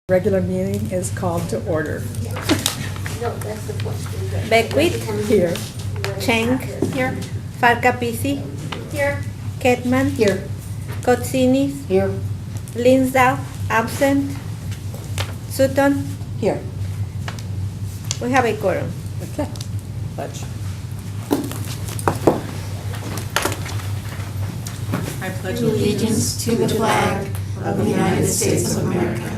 Regular meeting is called to order. No, that's the point. Beckwith. Here. Cheng. Here. Farkapisi. Here. Ketman. Here. Kotsinis. Here. Linsdau. Absent. Sutton. Here. We have a quorum. Okay. Pledge. I pledge allegiance to the flag of the United States of America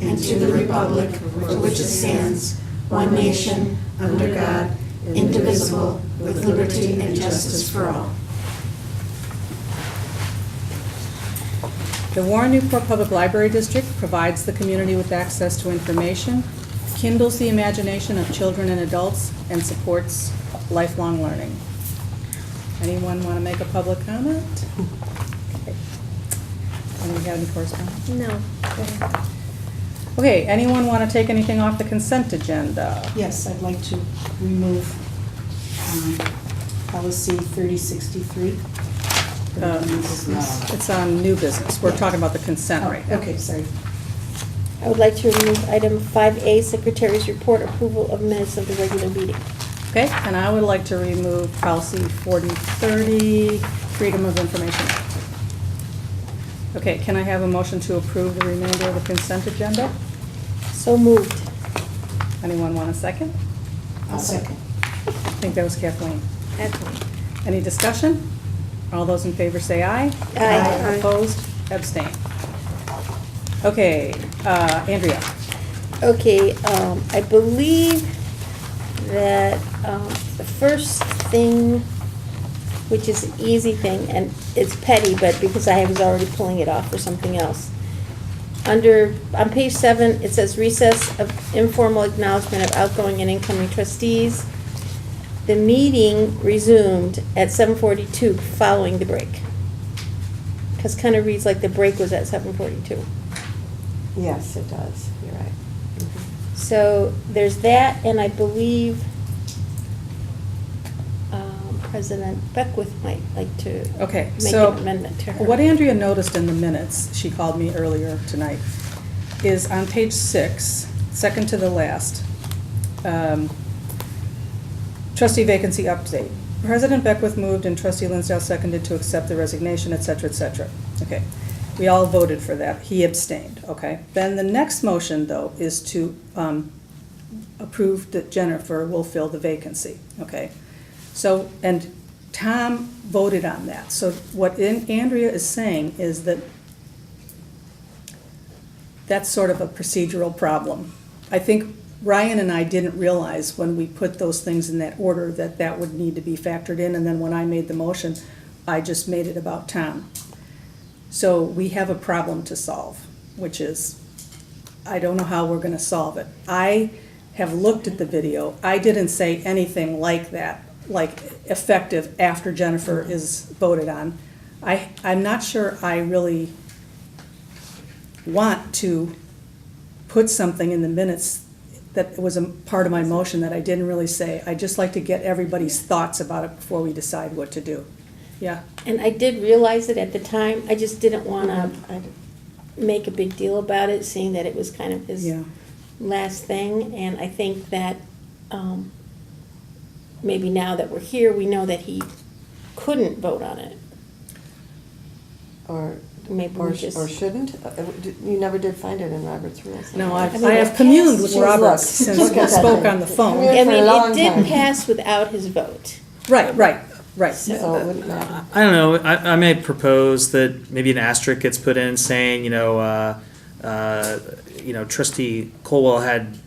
and to the republic for which it stands, one nation, under God, indivisible, with liberty and justice for all. The Warren Newport Public Library District provides the community with access to information, kindles the imagination of children and adults, and supports lifelong learning. Anyone want to make a public comment? Okay. Anyone have any correspondence? No. Okay, anyone want to take anything off the consent agenda? Yes, I'd like to remove policy 3063. It's on new business. We're talking about the consent right now. Okay, sorry. I would like to remove item 5A, Secretary's Report, approval of minutes of the regular meeting. Okay, and I would like to remove policy 4030, Freedom of Information Act. Okay, can I have a motion to approve the remainder of the consent agenda? So moved. Anyone want a second? I'll second. I think that was Kathleen. Excellent. Any discussion? All those in favor say aye. Aye. Opposed? Abstain. Okay, Andrea. Okay, I believe that the first thing, which is an easy thing, and it's petty, but because I was already pulling it off for something else. On page 7, it says recess of informal acknowledgement of outgoing and incoming trustees. The meeting resumed at 7:42 following the break. Because kind of reads like the break was at 7:42. Yes, it does. You're right. So there's that, and I believe President Beckwith might like to Okay, make so an amendment to her. what Andrea noticed in the minutes, she called me earlier tonight, is on page 6, second to the last, trustee vacancy update. President Beckwith moved and trustee Linsdau seconded to accept the resignation, et cetera, et cetera. Okay, we all voted for that. He abstained, okay? Then the next motion, though, is to approve that Jennifer will fill the vacancy, okay? So, and Tom voted on that. So what Andrea is saying is that that's sort of a procedural problem. I think Ryan and I didn't realize when we put those things in that order that that would need to be factored in, and then when I made the motion, I just made it about Tom. So we have a problem to solve, which is, I don't know how we're gonna solve it. I have looked at the video. I didn't say anything like that, like effective after Jennifer is voted on. I'm not sure I really want to put something in the minutes that was a part of my motion that I didn't really say. I'd just like to get everybody's thoughts about it before we decide what to do. Yeah. And I did realize it at the time, I just didn't want to make a big deal about it, seeing that it was kind of his Yeah. last thing. And I think that maybe now that we're here, we know that he couldn't vote on it. Or Maybe we just... or shouldn't? You never did find it in Robert's rules. No, I I mean, have it communed with passed- Robert She's since looked. we spoke on the phone. Yeah, I for a mean, long it did time. pass without his vote. Right. So it wouldn't matter. I don't know. I may propose that maybe an asterisk gets put in saying, Trustee Colwell had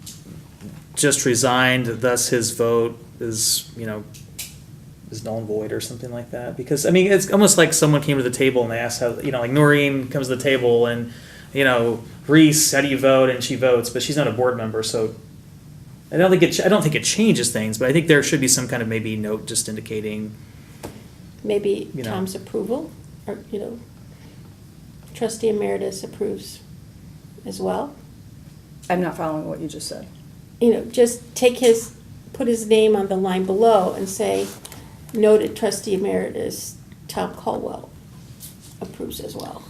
just resigned, thus his vote is null and void or something like that. Because I mean, it's almost like someone came to the table and they asked how, like Noreen comes to the table and, Reese, how do you vote? And she votes, but she's not a board member, so I don't think it changes things. But I think there should be some kind of maybe note just indicating. Maybe You know. Tom's approval, or, trustee emeritus approves as well. I'm not following what you just said. Just put his name on the line below and say, noted trustee emeritus Tom Colwell approves as well.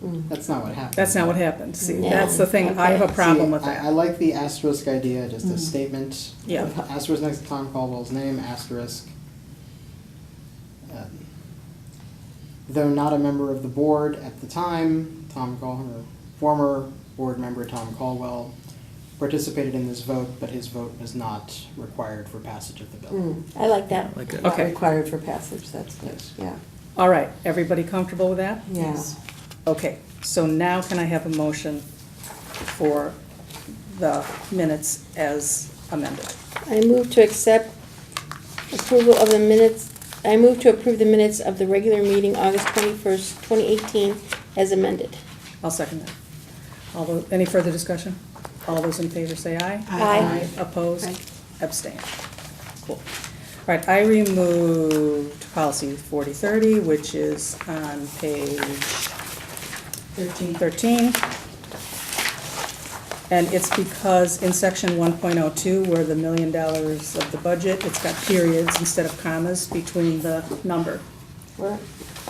That's not what happened. That's not what happened. See, No. that's the thing, I have a Okay. problem See, with I that. like the asterisk idea, just a statement. Yeah. Asterisk next to Tom Caldwell's name, asterisk. Though not a member of the board at the time, former board member Tom Caldwell participated in this vote, but his vote was not required for passage of the bill. I like that. Like it. Not Okay. required for passage, that's good, Yes. yeah. All right, everybody comfortable with that? Yeah. Okay, so now can I have a motion for the minutes as amended? I move to accept approval of the minutes, I move to approve the minutes of the regular meeting, August 21st, 2018, as amended. I'll second that. Any further discussion? All those in favor say aye. Aye. Opposed? Aye. Abstained. Cool. All right, I removed policy 4030, which is on page 13. And it's because in section 1.02, where the $1 million of the budget, it's got periods instead of commas between the number. Where-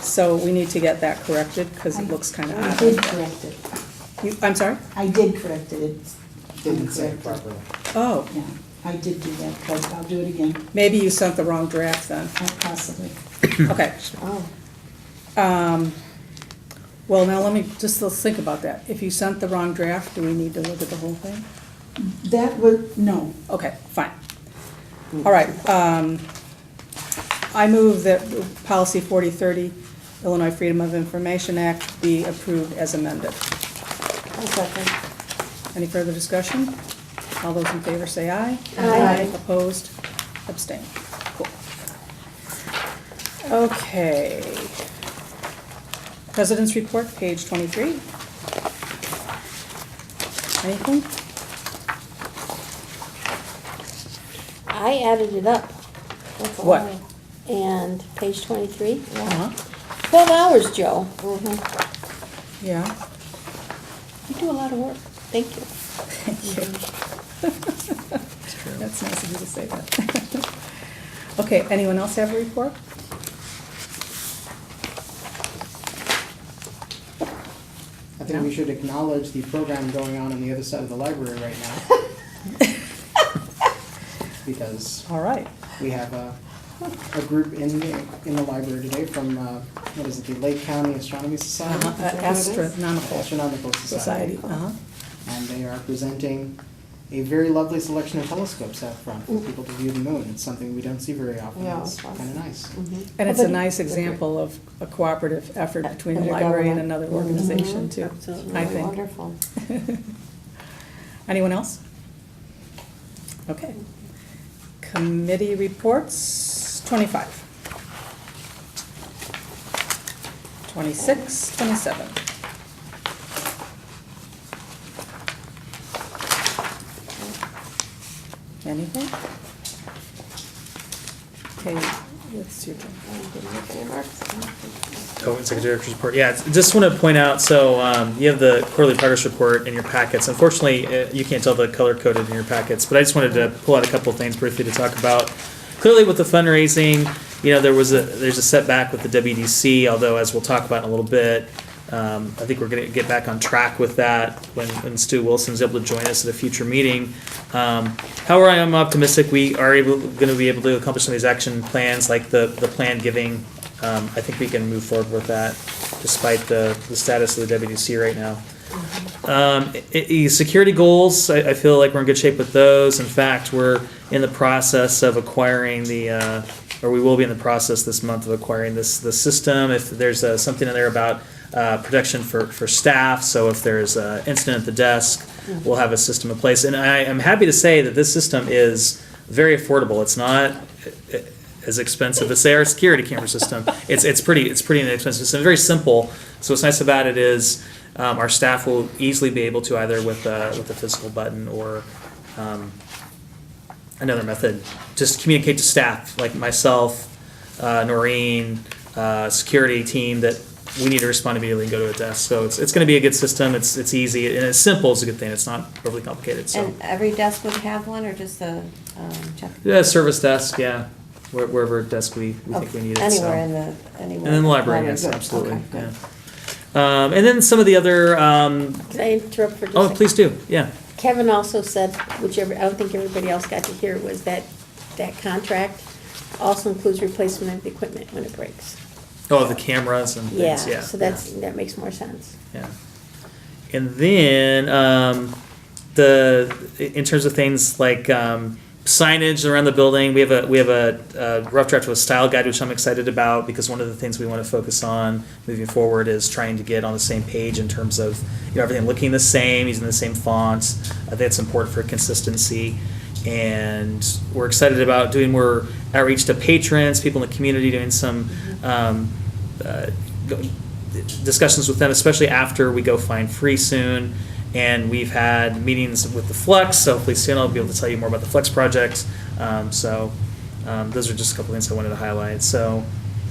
So we need to get that corrected, because it looks kind of I odd. did correct it. I'm sorry? I did correct it. It's Didn't say it incorrect. properly. Oh, Yeah, I did do that, but I'll do it again, maybe you sent the wrong draft then. possibly. Okay. Oh, Well, now let's think about that. If you sent the wrong draft, do we need to look at the whole thing? That would, no, Okay, fine. All right, I move that policy 4030, Illinois Freedom of Information Act, be approved as amended. a second. Any further discussion? All those in favor say aye. Aye. Opposed? Abstained. Cool. Okay. President's report, page 23. Anything? I added it up. That's a What? lot. And page 23, Uh-huh. 12 hours, Joe. Yeah. You do a lot of work. Thank you. Thank you. That's nice of you to say that. Okay, anyone else have a report? I think we should acknowledge the program going on the other side of the library right now. Because All right. we have a group in the library today from, what is it, the Lake County Astronomy Society? Astronomical Astronomical Society. Society. Uh-huh. And they are presenting a very lovely selection of telescopes out front for people to view the moon. It's something we don't see very often. Yeah, It's it's awesome. kind of nice. And it's a nice example of a cooperative effort between the library and another organization too, I Really think. wonderful. Anyone else? Okay. Committee reports, 25. 26, 27. Anything? Okay, it's your turn. Oh, Secretary's report. Yeah, just want to point out, so you have the quarterly progress report in your packets. Unfortunately, you can't tell the color coded in your packets, but I just wanted to pull out a couple of things briefly to talk about. Clearly, with the fundraising, there's a setback with the WDC. Although, as we'll talk about in a little bit, I think we're going to get back on track with that when Stu Wilson's able to join us at a future meeting. However, I am optimistic we are going to be able to accomplish some of these action plans, like the plan giving. I think we can move forward with that, despite the status of the WDC right now. Security goals, I feel like we're in good shape with those. In fact, we're in the process of acquiring or we will be in the process this month of acquiring the system. If there's something in there about protection for staff, so if there's an incident at the desk, we'll have a system in place. And I am happy to say that this system is very affordable. It's not as expensive as, say, our security camera system. It's pretty inexpensive. It's very simple. So what's nice about it is our staff will easily be able to, either with a physical button or another method, just communicate to staff like myself, Noreen, security team, that we need to respond immediately and go to a desk. So it's going to be a good system. It's easy and it's simple. It's a good thing. It's not overly complicated. So And every desk would have one, or just the check? yeah, service desk, yeah, wherever desk we think we need it. Anywhere so. in the, anywhere. And in the library, yes, Good. absolutely. Okay, good. And then some of the other, Can I interrupt for just a oh, second? please do, yeah. Kevin also said, I don't think everybody else got to hear, was that contract also includes replacement of the equipment when it breaks. Oh, the cameras and things, yeah. So that makes more sense. Yeah. And then, in terms of things like, signage around the building, we have a rough draft of a style guide, which I'm excited about, because one of the things we want to focus on moving forward is trying to get on the same page in terms of, everything looking the same, using the same fonts. I think it's important for consistency. And we're excited about doing more outreach to patrons, people in the community, doing some discussions with them, especially after we go Fine Free soon. And we've had meetings with the Flex, so hopefully soon I'll be able to tell you more about the Flex project. Those are just a couple things I wanted to highlight. So,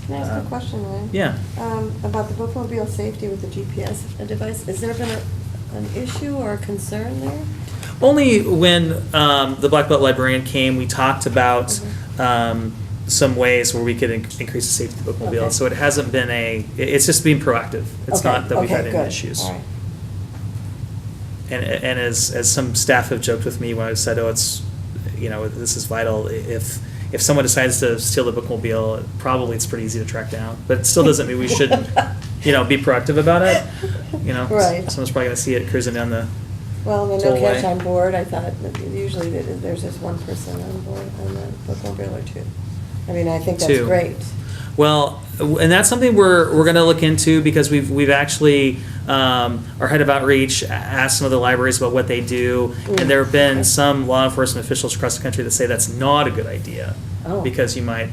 Can I ask a question, Lynn? yeah. About the bookmobile safety with the GPS device, has there been an issue or a concern there? Only when the Black Belt librarian came, we talked about some ways where we could increase the safety of the bookmobile. Okay. So it hasn't been it's just being proactive. It's Okay, not that we've okay, had any good. issues. All right. And as some staff have joked with me when I said, oh, it's, this is vital. If someone decides to steal the bookmobile, probably it's pretty easy to track down. But it still doesn't mean we shouldn't, be proactive about it. Right. Someone's probably gonna see it cruising down the. Well, I mean, Toll no catch way. on board, I thought that usually there's just one person on board on the bookmobile or two. I mean, I think that's Two. great. Well, and that's something we're going to look into, because we've actually, our head of outreach asked some of the libraries about what they do, and there have been some law enforcement officials across the country that say that's not a good idea, Oh. because you might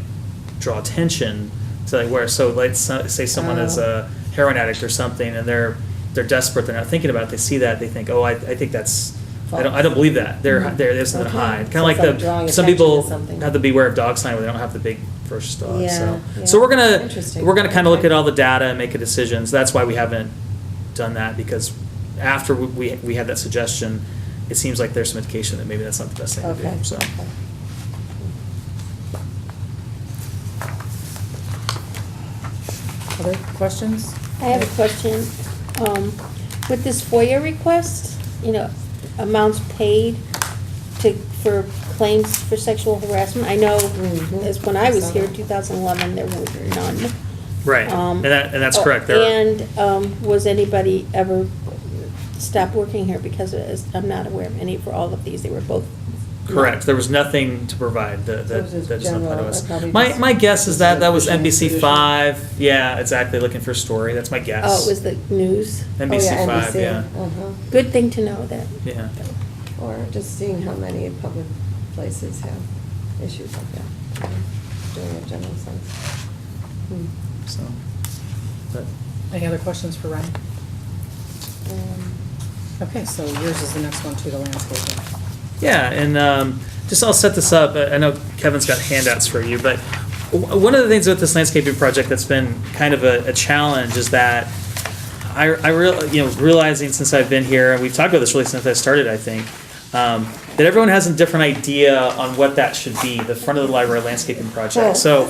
draw attention to say someone is a heroin addict or something, and they're desperate, they're not thinking about it, they see that, they think, oh, I think that's. I don't believe that. There's something to Okay. hide. Kind So of like it's like drawing some attention people to something. have the beware of dog sign where they don't have the big ferocious dog. Yeah, So yeah. we're gonna Interesting. kind of look Okay. at all the data and make a decision. So that's why we haven't done that, because after we had that suggestion, it seems like there's some indication that maybe that's not the best thing to Okay. do. So. Okay. Other questions? I have a question. With this FOIA request, amounts paid for claims for sexual harassment, I know Mhm. as when I was I saw here, that. 2011, there were none. Right, and that's correct. There are- Was anybody ever stopped working here because I'm not aware of any for all of these, they were both. Correct. There was nothing to provide that So it was just is not general, to us. probably My just- my guess is that was Fishing NBC expedition. 5. Yeah, exactly. Looking for a story. That's my guess. Oh, it was the news. NBC Oh, yeah, 5. NBC. Yeah. Uh-huh. Good thing to know that. Yeah. Or just seeing how many public places have issues like that, doing a general sense. Hmm. So, but Any other questions for Ryan? Okay, so yours is the next one too, the landscaping. yeah, and just I'll set this up. I know Kevin's got handouts for you, but one of the things with this landscaping project that's been kind of a challenge is that realizing since I've been here, and we've talked about this really since I started, I think, that everyone has a different idea on what that should be, the front of the library landscaping project. So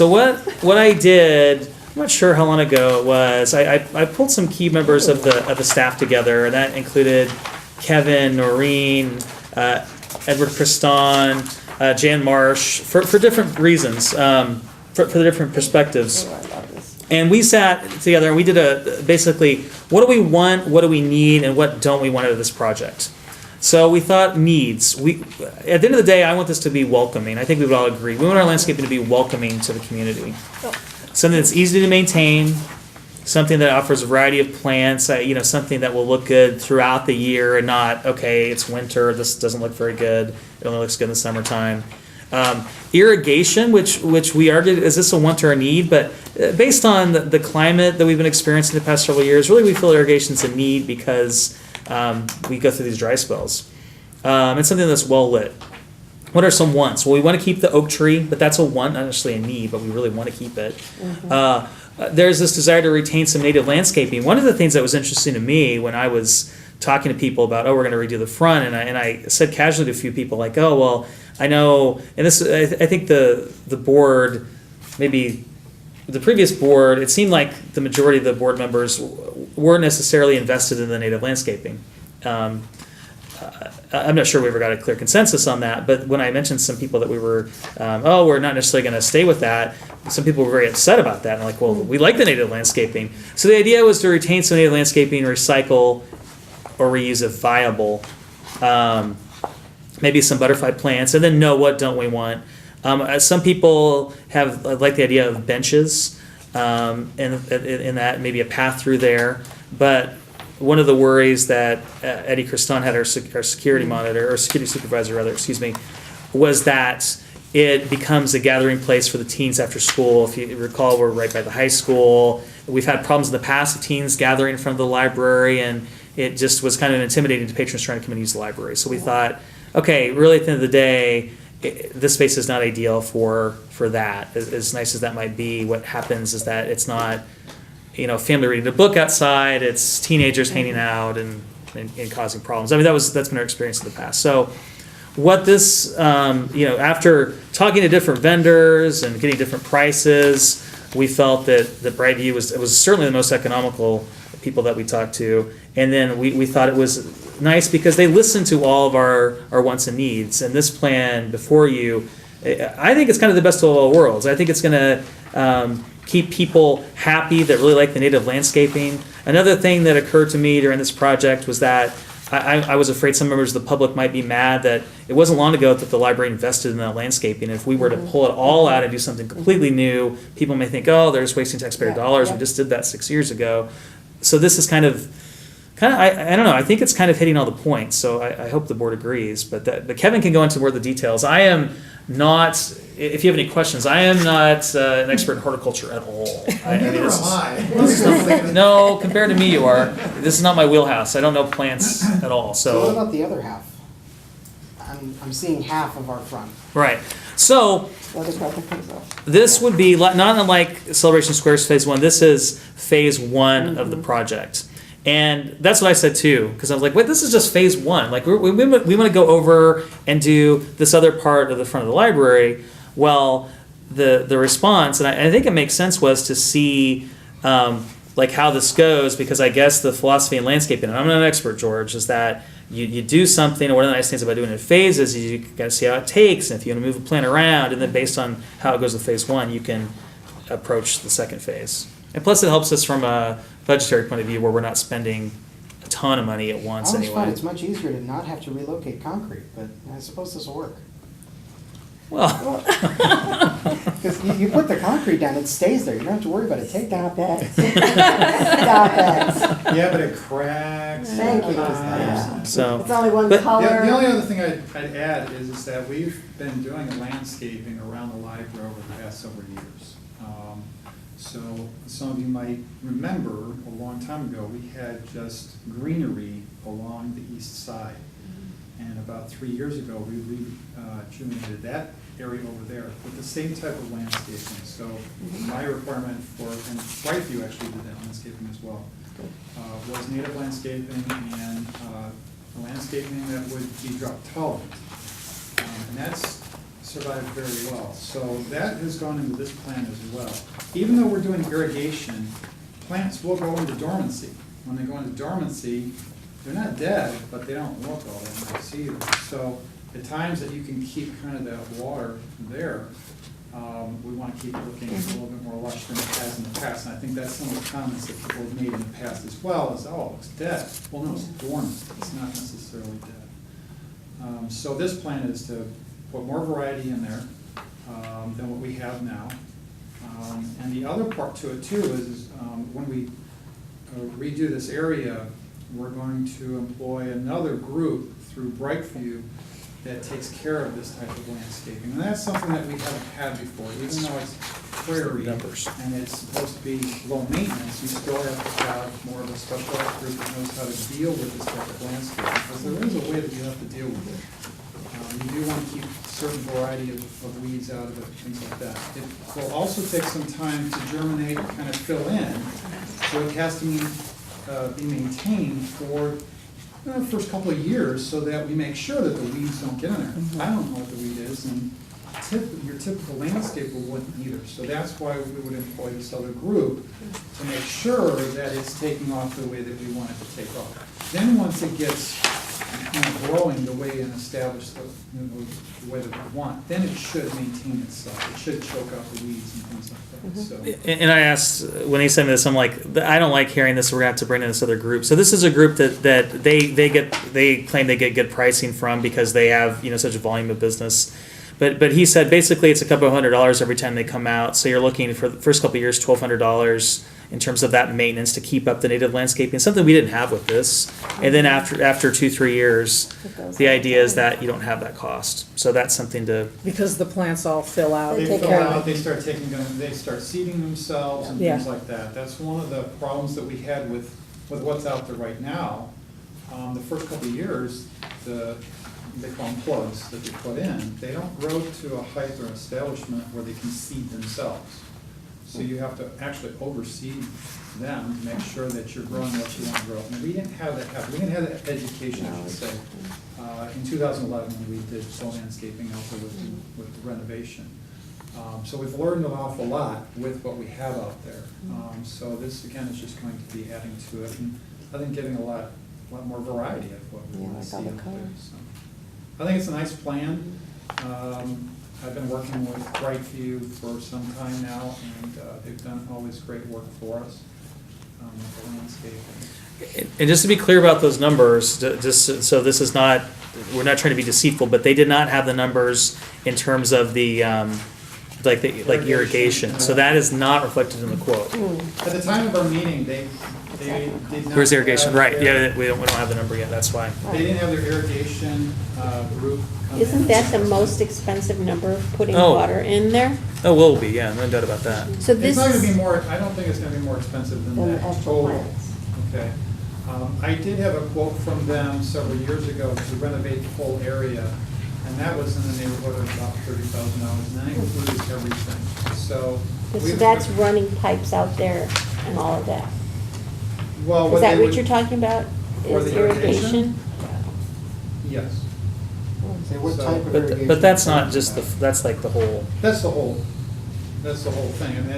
what I did, I'm not sure how long ago it was, I pulled some key members of the staff together, and that included Kevin, Noreen, Edward Christon, Jan Marsh, for different reasons, for the different perspectives. Oh, I love this. And we sat together and we did basically, what do we want, what do we need, and what don't we want out of this project? So we thought needs. At the end of the day, I want this to be welcoming. I think we would all agree. We want our landscaping to be welcoming to the community. Something that's easy to maintain, something that offers a variety of plants, something that will look good throughout the year and not, okay, it's winter, this doesn't look very good, it only looks good in the summertime. Irrigation, which we argued, is this a want or a need? But based on the climate that we've been experiencing the past several years, really we feel irrigation's a need because we go through these dry spells. It's something that's well lit. What are some wants? Well, we want to keep the oak tree, but that's a want, not necessarily a need, but we really want to keep it. There's this desire to retain some native landscaping. One of the things that was interesting to me when I was talking to people about, we're going to redo the front, and I said casually to a few people, like, oh, well, I know, and this, I think the board, maybe the previous board, it seemed like the majority of the board members weren't necessarily invested in the native landscaping. I'm not sure we ever got a clear consensus on that, but when I mentioned some people that we were, we're not necessarily going to stay with that, some people were very upset about that. And like, well, we like the native landscaping. So the idea was to retain some native landscaping, recycle or reuse if viable, maybe some butterfly plants, and then know what don't we want. Some people have like the idea of benches, and that maybe a path through there, but one of the worries that Eddie Criston had, our security monitor, or security supervisor rather, was that it becomes a gathering place for the teens after school. If you recall, we're right by the high school. We've had problems in the past of teens gathering in front of the library, and it just was kind of intimidating to patrons trying to come and use the library. So we thought, okay, really at the end of the day, this space is not ideal for that. As nice as that might be, what happens is that it's not, family reading a book outside. It's teenagers hanging out and causing problems. I mean, that's been our experience in the past. So what this, after talking to different vendors and getting different prices, we felt that Brightview was certainly the most economical people that we talked to. And then we thought it was nice because they listened to all of our wants and needs. And this plan before you, I think it's kind of the best of all worlds. I think it's going to keep people happy that really like the native landscaping. Another thing that occurred to me during this project was that I was afraid some members of the public might be mad that it wasn't long ago that the library invested in that landscaping. If we were to pull it all out and do something completely new, people may think, oh, they're just wasting taxpayer dollars. We just did that 6 years ago. So this is kind of I don't know. I think it's kind of hitting all the points. So I hope the board agrees. But Kevin can go into more of the details. I am not. If you have any questions, I am not an expert in horticulture at all. Neither am I. No, compared to me, you are. This is not my wheelhouse. I don't know plants at all. So what So about the other half? I'm seeing half of our front. right. So Other project comes up. this would be not unlike Celebration Squares Phase 1. This is Phase 1 of the project. And that's what I said too, because I was like, wait, this is just Phase 1. Like we want to go over and do this other part of the front of the library. Well, the response, and I think it makes sense, was to see like how this goes, because I guess the philosophy in landscaping, and I'm not an expert, George, is that you do something, and one of the nice things about doing it in phases is you got to see how it takes, and if you want to move a plant around, and then based on how it goes with Phase 1, you can approach the second phase. And plus it helps us from a budgetary point of view where we're not spending a ton of money at I once always anyway. find it's much easier to not have to relocate concrete, but I suppose this will work. Well, Because you put the concrete down, it stays there. You don't have to worry about it taking. Stop it. Stop it. Yeah, but it cracks. Thank you. Yeah. so It's only one But- The color. only other thing I'd add is that we've been doing landscaping around the library over the past several years. So some of you might remember, a long time ago, we had just greenery along the east side. And about 3 years ago, we rejuvenated that area over there with the same type of landscaping. So my requirement for, and Brightview actually did that landscaping as well, was native landscaping and landscaping that would be drought tolerant. And that's survived very well. So that has gone into this plan as well. Even though we're doing irrigation, plants will go into dormancy. When they go into dormancy, they're not dead, but they don't look all that nice either. So the times that you can keep kind of that water there, we want to keep it looking a little bit more lush than it has in the past. And I think that's some of the comments that people have made in the past as well, is, oh, it looks dead. Well, no, it's dormant. It's not necessarily dead. So this plan is to put more variety in there than what we have now. And the other part to it too is when we redo this area, we're going to employ another group through Brightview that takes care of this type of landscaping. And that's something that we haven't had before. Even though it's prairie Numbers. and it's supposed to be low maintenance, you still have to have more of a specialized group that knows how to deal with this type of landscaping. Because there is a way that you have to deal with it. You do want to keep a certain variety of weeds out of it, things like that. It will also take some time to germinate and kind of fill in, so it has to be maintained for the first couple of years so that we make sure that the weeds don't get in there. I don't know what the weed is, and your typical landscaper wouldn't either. So that's why we would employ this other group to make sure that it's taking off the way that we want it to take off. Then once it gets growing the way and established the way that we want, then it should maintain itself. It should choke out the weeds and things like that. So. And I asked, when he sent me this, I'm like, I don't like hearing this, we're gonna have to bring in this other group. So this is a group that they claim they get good pricing from because they have, such a volume of business. But he said basically it's a couple of $100 every time they come out. So you're looking for the first couple of years, $1,200 in terms of that maintenance to keep up the native landscaping, something we didn't have with this. And then after 2-3 years, the idea is that you don't have that cost. So that's something to, Because the plants all fill out. They Take fill care of out, they start seeding themselves and Yeah. things like that. That's one of the problems that we had with what's out there right now. The first couple of years, they call them plugs that they put in, they don't grow to a height or establishment where they can seed themselves. So you have to actually overseed them to make sure that you're growing what you want to grow. And we didn't have that happen. We didn't have that education, I should say, in 2011 when we did soil landscaping out there with the renovation. So we've learned an awful lot with what we have out there. So this, again, is just going to be adding to it. And I think getting a lot more variety of what we Yeah, want like to see all the out there. colors. So I think it's a nice plan. I've been working with Brightview for some time now, and they've done always great work for us with the landscape. and just to be clear about those numbers, just so this is not, we're not trying to be deceitful, but they did not have the numbers in terms of the, like irrigation. So that is not reflected in the quote. At the time of our meeting, they did not. Where's irrigation? have Right, their- yeah, we don't have the number yet, that's why. They didn't have their irrigation group come in. Isn't that the most expensive number, putting Oh. water in there? Oh, will be, yeah, no doubt about that. So It's this not gonna be is, more, I don't think it's gonna be more expensive than Than that the actual total. plants. Okay. I did have a quote from them several years ago to renovate the whole area, and that was in the neighborhood of about $30,000, and that includes everything, so. so that's running pipes out there and all of that. Well, Is what that they what would- you're talking about? For Is the irrigation? irrigation? Yes, Say, what So- type of irrigation? But that's not just that's like the whole, that's the whole thing, and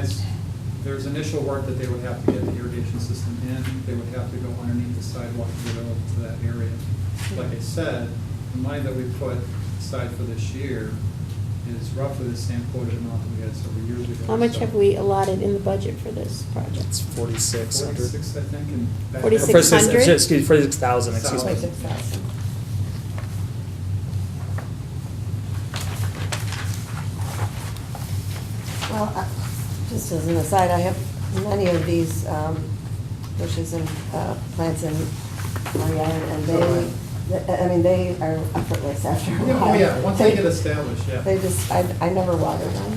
there's initial work that they would have to get the irrigation system in, they would have to go underneath the sidewalk to get over to that area. Like I said, the money that we put aside for this year is roughly the same quoted amount that we had several years ago. How much so have we allotted in the budget for this project? it's 4,600. 46, I think, and. back- 46,000? Excuse me, 46,000, excuse me. 26,000. Well, just as an aside, I have many of these bushes and plants in my yard, and they are effortless after a Yeah, while. oh, yeah, once they get established, yeah. They just, I never water them,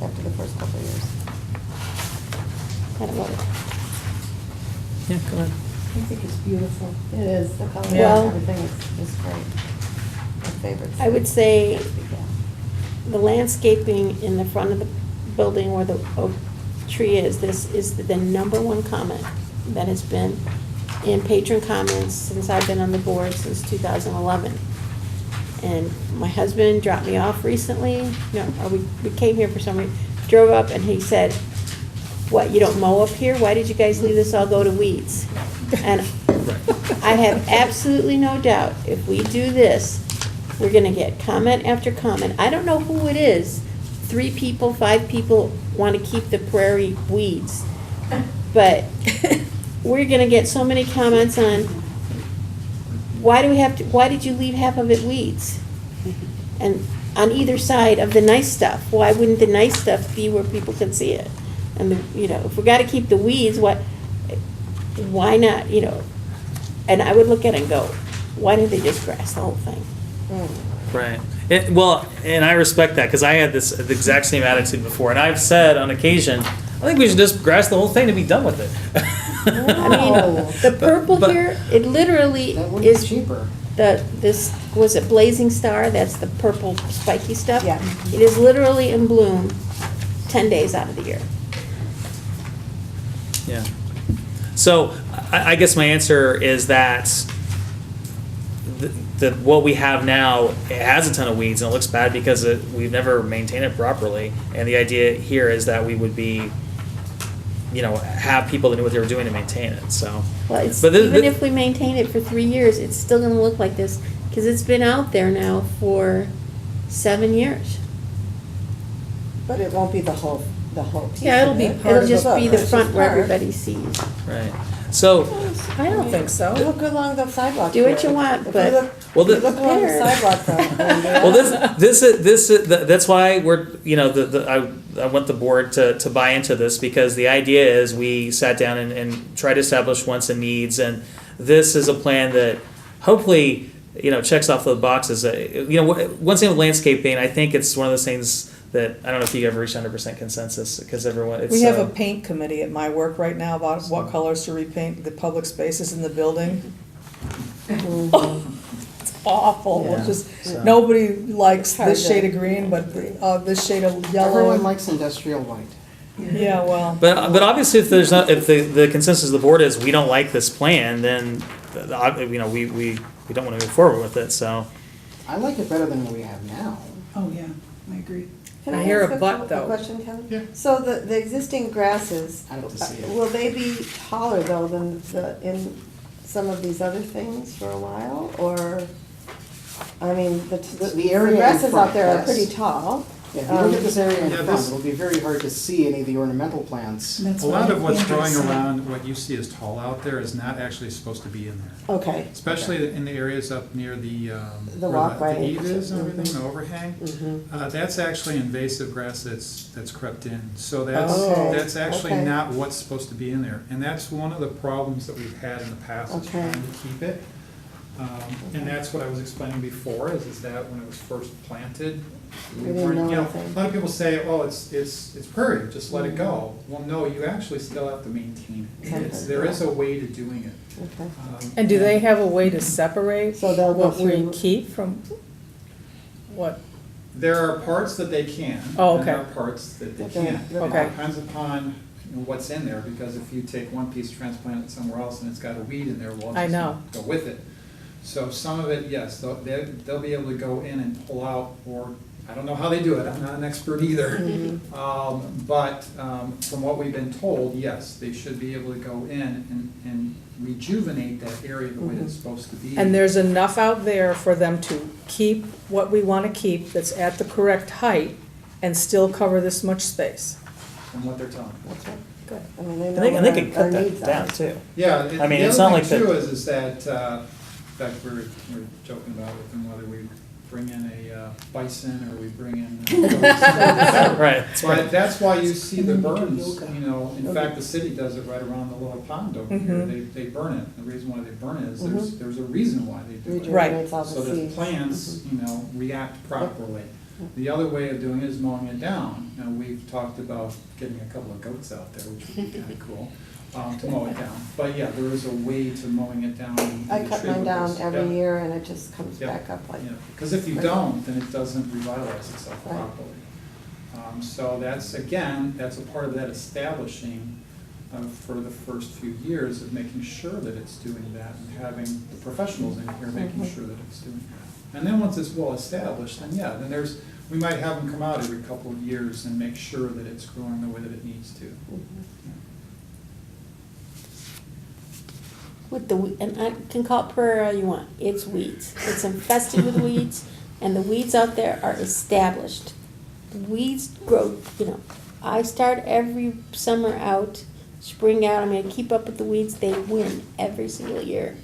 after the first couple of years. I don't know. Yeah, go ahead. I think it's beautiful. It is, the color Well- and everything is great. My favorites. I would say the landscaping in the front of the building where the oak tree is, this is the number one comment that has been in patron comments since I've been on the board since 2011. And my husband dropped me off recently, we came here for some reason, drove up and he said, "What, you don't mow up here? Why did you guys leave this all go to weeds?" And I have absolutely no doubt, if we do this, we're gonna get comment after comment. I don't know who it is, 3 people, 5 people wanna keep the prairie weeds. But we're gonna get so many comments on, why did you leave half of it weeds? And on either side of the nice stuff, why wouldn't the nice stuff be where people can see it? And if we gotta keep the weeds, why not, and I would look at it and go, why didn't they just grass the whole thing? Right. And I respect that, because I had the exact same attitude before, and I've said on occasion, I think we should just grass the whole thing and be done with it. I mean, the purple But- here, it literally That would be is cheaper. was it Blazing Star? That's the purple spiky stuff? Yeah. It is literally in bloom 10 days out of the year. Yeah. So I guess my answer is that that what we have now, it has a ton of weeds and it looks bad because we've never maintained it properly. And the idea here is that we would be, have people that knew what they were doing to maintain it, so. Well, it's, But this- even if we maintain it for 3 years, it's still gonna look like this, because it's been out there now for 7 years. But it won't be the whole piece. Yeah, it'll of be it. part It'll of just the- be the It's front just where part. everybody sees. Right. So, I don't think so. Look along the sidewalk. Do what here. you want, If but- you look- Well, if you look along the Compare. sidewalk though. well, that's why we're, I want the board to buy into this, because the idea is we sat down and tried to establish wants and needs, and this is a plan that hopefully, checks off the boxes. One thing with landscaping, I think it's one of those things that, I don't know if you ever reach 100% consensus, because everyone, it's. We have a paint committee at my work right now about what colors to repaint the public spaces in the building. It's awful. Yeah. It's just, So- nobody likes hard this to- shade of green, but this shade of yellow. Everyone likes industrial white. Yeah, well, But obviously, if there's not, if the consensus of the board is we don't like this plan, then, we don't want to move forward with it, so. I like it better than what we have now. oh, yeah, I agree. Can I hear ask a but, though. question, Kevin? Yeah. So the existing grasses, I'd have to see it. will they be taller though than in some of these other things for a while? Or, I mean, the area in grasses front, out there are yes. pretty tall. Yeah, if you look at this area in Yeah, front, this- it'll be very hard to see any of the ornamental plants. A lot of what's growing around, what you see as tall out there is not actually supposed to be in there. Okay. Especially in the areas up near the, The where walkway. the eave is and everything, the overhang. Mhm. That's actually invasive grass that's crept in. So Oh, that's actually okay. not what's supposed to be in there. And that's one of the problems that we've had in the past, is Okay. trying to keep it. And that's what I was explaining before, is that when it was first planted, We didn't know anything. a lot of people say, oh, it's prairie, just let it go. Well, no, you actually still have to maintain it. There is a way to doing it. Okay. And do they have a way to separate So they'll go what we through- keep from what? There are parts that they can. Oh, And there okay. are parts that they Okay. can't. It Okay. depends upon what's in there, because if you take one piece, transplant it somewhere else, and it's got a weed in there, well, I it's know. just go with it. So some of it, yes, they'll be able to go in and pull out, or, I don't know how they do it, I'm not an expert either. But from what we've been told, yes, they should be able to go in and rejuvenate that area the way it's supposed to be. And there's enough out there for them to keep what we want to keep that's at the correct height and still cover this much space. From what they're telling me. That's right. Good. I mean, they know And they what could our cut that needs are. down too. Yeah, I mean, the it's other not thing like too that- is that, in fact, we're joking about with them whether we bring in a bison or we bring in. Right. But that's why you see the burns, in fact, the city does it right around the little pond over here, they burn it. The reason why they burn it is there's a reason why they do it. Right. Regenerates all the So that seeds. plants, react properly. The other way of doing it is mowing it down. Now, we've talked about getting a couple of goats out there, which would be kind of cool, to mow it down. But yeah, there is a way to mowing it down. I cut mine down every year and it just comes Yeah. back up like. Because if you don't, then it doesn't revitalize itself Right. properly. So that's a part of that establishing for the first few years of making sure that it's doing that and having the professionals in here making sure that it's doing that. And then once it's well established, then we might have them come out every couple of years and make sure that it's growing the way that it needs to. With and I can call it prairie all you want, it's weeds. It's infested with weeds, and the weeds out there are established. The weeds grow, I start every summer out, spring out, I'm gonna keep up with the weeds, they win every single year.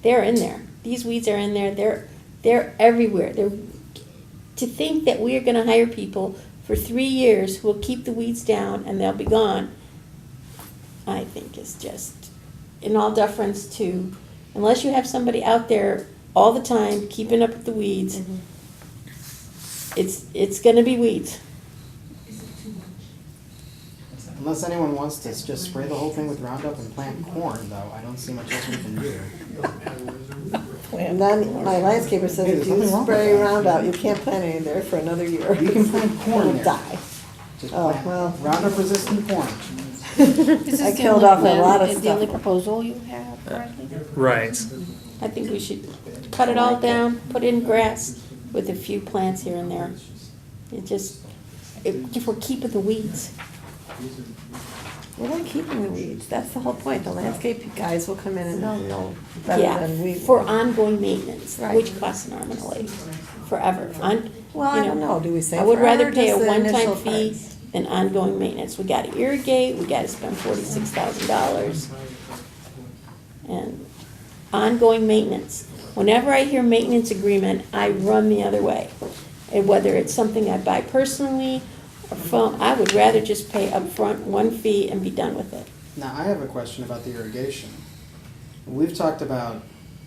They're in there, these weeds are in there, they're everywhere. To think that we are gonna hire people for 3 years who will keep the weeds down and they'll be gone, I think is just, in all deference to, unless you have somebody out there all the time keeping up with the weeds, it's gonna be weeds. Unless anyone wants to just spray the whole thing with Roundup and plant corn, though, I don't see much else we can do. And then my landscaper says Hey, if there's you nothing wrong with spray that. Roundup, you can't plant any there for another year. You can plant corn It'll there. die. Just Oh, plant well. Roundup resistant corn. This is I the killed only off a plan- lot of is the only stuff. proposal you have currently? Right. I think we should cut it all down, put in grass with a few plants here and there. It just, if we're keeping the weeds. We're not keeping the weeds, that's the whole point, the landscape guys will come in and they'll know better Yeah, than we. for ongoing maintenance, Right. which costs an arm and a leg, forever. Well, I don't know, do we say I would rather forever, pay a just the one-time initial fee parts? than ongoing maintenance. We gotta irrigate, we gotta spend $46,000. And ongoing maintenance. Whenever I hear maintenance agreement, I run the other way. And whether it's something I buy personally or from, I would rather just pay upfront one fee and be done with it. Now, I have a question about the irrigation. We've talked about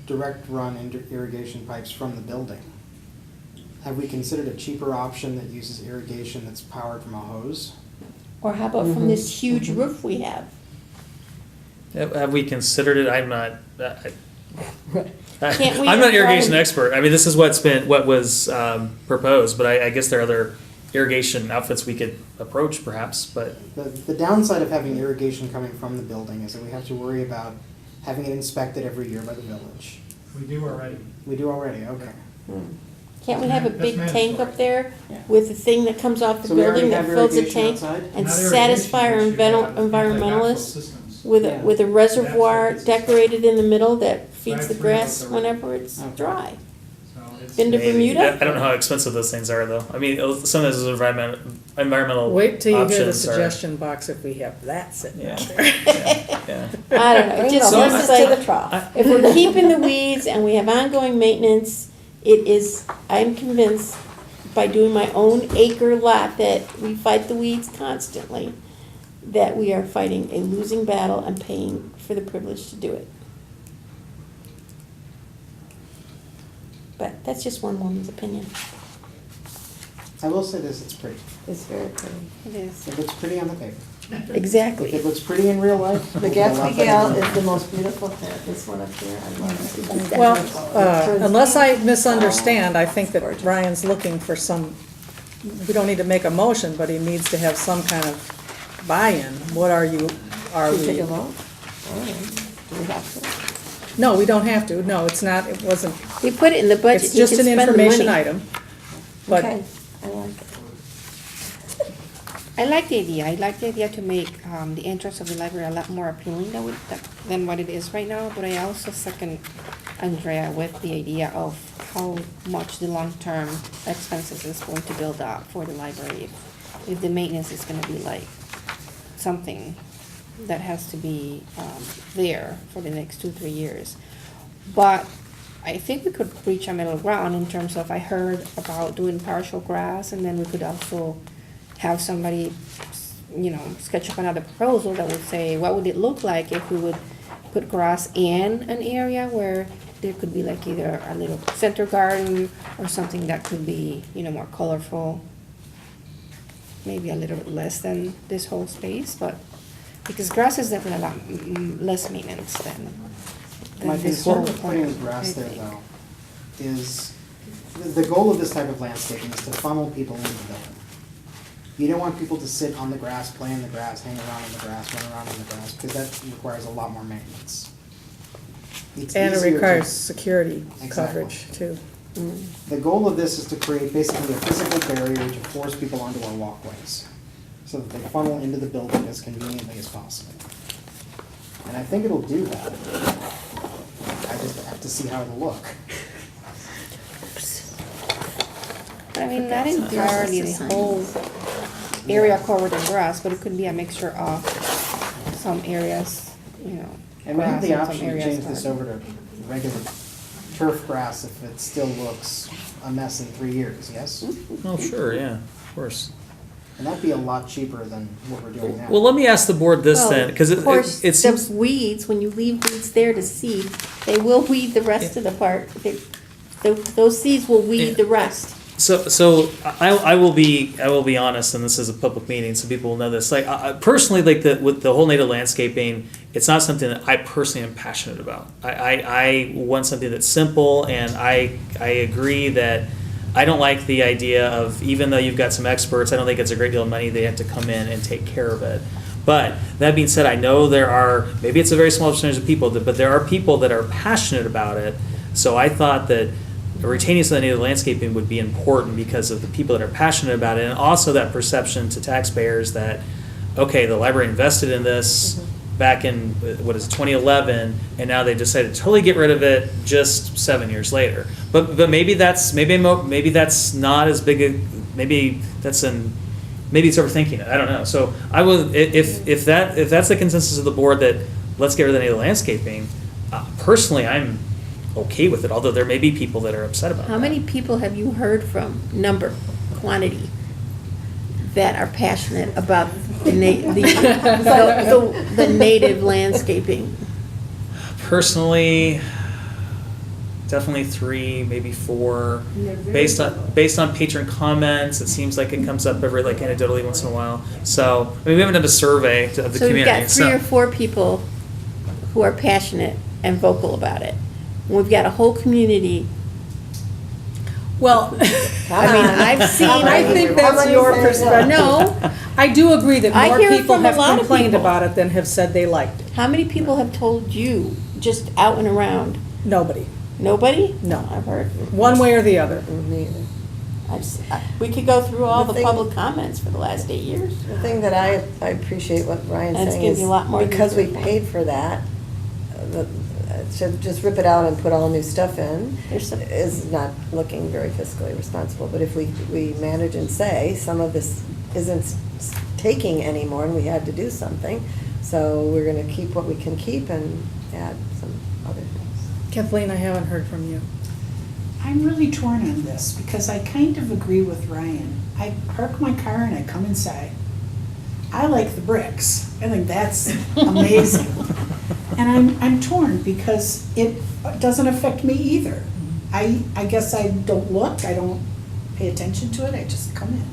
direct run irrigation pipes from the building. Have we considered a cheaper option that uses irrigation that's powered from a hose? Or how about from this huge roof we have? Have we considered it? I'm not. Can't we I'm not an irrigation apply- expert. I mean, this is what was proposed, but I guess there are other irrigation outfits we could approach, perhaps. But The downside of having irrigation coming from the building is that we have to worry about having it inspected every year by the village. We do already. We do already, okay. Can't we have a big That's tank up mandatory. there Yeah. with a thing that comes off the So we already building that have fills a irrigation tank? outside? And Not satisfy our irrigation, we should have environmentalists systems. with Yeah. with a reservoir That's what this is. decorated in the middle that feeds the Right, grass right. whenever it's Okay. dry. So it's- Been to maybe. Bermuda? I don't know how expensive those things are, though. I mean, some of those environmental Wait till you hear the options are- suggestion box if we have that sitting Yeah. out there. yeah. I don't know, it Bring just the seems horses like, to the trough. if we're keeping the weeds and we have ongoing maintenance, it is, I'm convinced by doing my own acre lot that we fight the weeds constantly, that we are fighting a losing battle and paying for the privilege to do it. But that's just one woman's opinion. I will say this, it's pretty. It's very pretty. It is. It looks pretty on the paper. If Exactly. it looks pretty in real life. The it'll be a lot Gatsby better Gal than- is the most beautiful plant, this one up here, I love it. Well, unless I misunderstand, I think that Ryan's looking for some, we don't need to make a motion, but he needs to have some kind of buy-in. What are Should we take a we? vote? All right. Do we have to? No, we don't have to. No, it's not, it wasn't, We put it in the budget, it's you just can an spend the information money. item. But Okay, I like it. I like the idea. I like the idea to make the entrance of the library a lot more appealing than what it is right now. But I also second Andrea with the idea of how much the long-term expenses is going to build up for the library. If the maintenance is going to be like something that has to be there for the next 2-3 years. But I think we could reach a middle ground in terms of, I heard about doing partial grass, and then we could also have somebody, sketch up another proposal that would say, what would it look like if we would put grass in an area where there could be like either a little center garden or something that could be, more colorful. Maybe a little bit less than this whole space, but, because grass is definitely a lot less maintenance than My this concern whole with putting the corner, grass I there think. though, is, the goal of this type of landscaping is to funnel people into the building. You don't want people to sit on the grass, play in the grass, hang around in the grass, run around in the grass, because that requires a lot more maintenance. It's and it easier to- requires security Exactly. coverage too. The goal of this is to create basically a physical barrier to force people onto our walkways, so that they funnel into the building as conveniently as possible. And I think it'll do that. I just have to see how it'll look. But I mean, not entirely the whole area covered in grass, but it could be a mixture of some areas, And we have grass the and some option to areas change this garden. over to regular turf grass if it still looks a mess in 3 years, yes? Oh, sure, yeah, of course. And that'd be a lot cheaper than what we're doing now. Well, let me ask the board this then, because Of course, it seems. the weeds, when you leave weeds there to seed, they will weed the rest of the part. Those seeds will Yeah. weed the rest. So I will be honest, and this is a public meeting, so people will know this. Like I personally, like with the whole native landscaping, it's not something that I personally am passionate about. I want something that's simple, and I agree that I don't like the idea of, even though you've got some experts, I don't think it's a great deal of money they have to come in and take care of it. But that being said, I know there are, maybe it's a very small percentage of people, but there are people that are passionate about it. So I thought that retaining some of the native landscaping would be important because of the people that are passionate about it, and also that perception to taxpayers that, okay, the library invested in this back in, what is it, 2011, and now they decided to totally get rid of it just 7 years later. But maybe that's not as big a, maybe it's overthinking it. I don't know. So I will, if that's the consensus of the board that let's get rid of the native landscaping, personally, I'm okay with it, although there may be people that are upset about it. How many people have you heard from, number, quantity, that are passionate about the native landscaping? Personally, definitely 3, maybe 4. Based on patron comments, it seems like it comes up every, like, anecdotally once in a while. So, I mean, we haven't done a survey of the So we've community. got 3 or 4 people who are passionate and vocal about it. We've got a whole community. Well, I mean, I've seen. I think that's your perspective. No, I do agree that I more hear it people from a have lot of complained people. about it than have said they liked it. how many people have told you, just out and around? Nobody, Nobody? No. I've heard. one way or the other. Me either. We could go through all The the thing- public comments for the last 8 years. The thing that I appreciate what Ryan's And it's saying gonna is, be a lot more than because we that. paid for that, to just rip it out and put all new stuff in There's some- is not looking very fiscally responsible. But if we manage and say, some of this isn't taking anymore and we had to do something, so we're gonna keep what we can keep and add some other things. Kathleen, I haven't heard from you. I'm really torn on this because I kind of agree with Ryan. I park my car and I come inside. I like the bricks. I think that's amazing. And I'm torn because it doesn't affect me either. I guess I don't look, I don't pay attention to it, I just come in.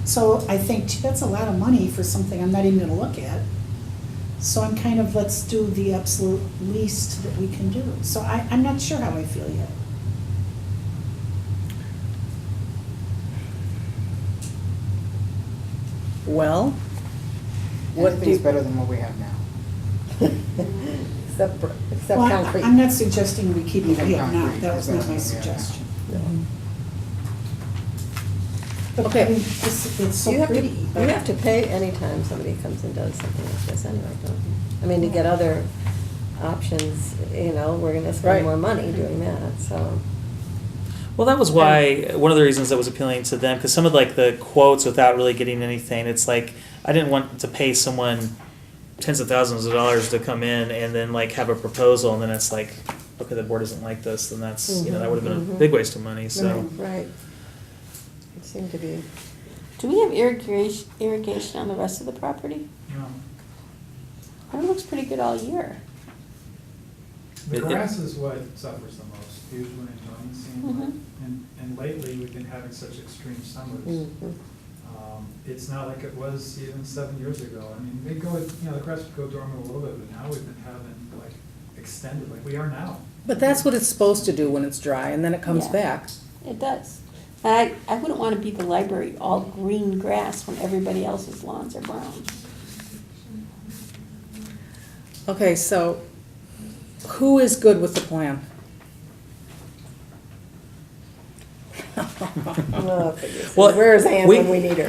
So I think, gee, that's a lot of money for something I'm not even gonna look at. So I'm kind of, let's do the absolute least that we can do. So I'm not sure how I feel yet. Well, what do Anything's you, better than what we have now. Except Well, concrete. I'm not suggesting we keep it Even here now, concrete that is was not better my than we have now. suggestion. Mhm. But Okay. I mean, it's You so have to, pretty. you have to pay anytime somebody comes and does something like this anyway, don't you? I mean, to get other options, we're gonna Right. spend more money doing that, so. Well, that was why, one of the reasons that was appealing to them, because some of like the quotes without really getting anything, it's like, I didn't want to pay someone tens of thousands of dollars to come in and then like have a proposal, and then it's like, okay, the board doesn't like this, then that's, that would have been a big waste of money, so. Right. It seemed to be, Do we have irrigation on the rest of the property? No. It looks pretty good all year. The It- grass is what suffers the most, usually in rain season. Mhm. And lately, we've been having such extreme summers. mhm. It's not like it was even 7 years ago. I mean, they go, the grass would go dormant a little bit, but now we've been having like extended, like we are now. but that's what it's supposed to do when it's dry, and then it comes Yeah. back. It does. I wouldn't want to be the library all green grass when everybody else's lawns are brown. Okay, so who is good with the plan? Oh, goodness. Well, Where's Ann we- when we need her?